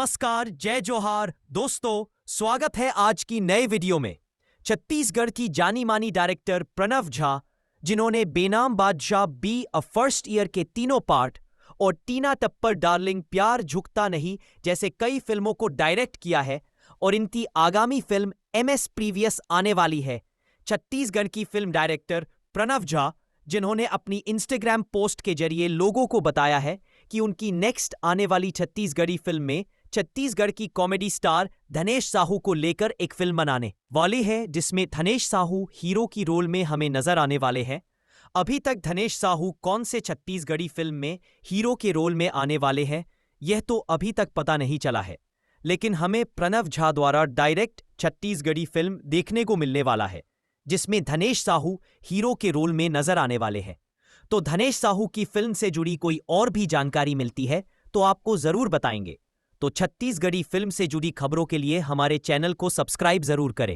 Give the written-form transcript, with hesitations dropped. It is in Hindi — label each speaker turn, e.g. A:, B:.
A: नमस्कार, जय जोहार दोस्तों, स्वागत है आज की नए वीडियो में। छत्तीसगढ़ की जानी मानी डायरेक्टर प्रणव झा, जिन्होंने बेनाम बादशाह बी अ फर्स्ट ईयर के तीनों पार्ट और टीना टप्पर डार्लिंग प्यार झुकता नहीं जैसे कई फिल्मों को डायरेक्ट किया है और इनकी आगामी फिल्म MS प्रीवियस आने वाली है। छत्तीसगढ़ की फिल्म डायरेक्टर प्रणव झा, जिन्होंने अपनी इंस्टाग्राम पोस्ट के जरिए लोगों को बताया है कि उनकी नेक्स्ट आने वाली छत्तीसगढ़ी फिल्म में छत्तीसगढ़ की कॉमेडी स्टार धनेश साहू को लेकर एक फिल्म बनाने वाली है, जिसमें धनेश साहू हीरो की रोल में हमें नजर आने वाले हैं। अभी तक धनेश साहू कौन से छत्तीसगढ़ी फिल्म में हीरो के रोल में आने वाले हैं, यह तो अभी तक पता नहीं चला है, लेकिन हमें प्रणव झा द्वारा डायरेक्ट छत्तीसगढ़ी फिल्म देखने को मिलने वाला है, जिसमें धनेश साहू हीरो के रोल में नजर आने वाले हैं। तो धनेश साहू की फिल्म से जुड़ी कोई और भी जानकारी मिलती है तो आपको जरूर बताएंगे। तो छत्तीसगढ़ी फिल्म से जुड़ी खबरों के लिए हमारे चैनल को सब्सक्राइब जरूर करें।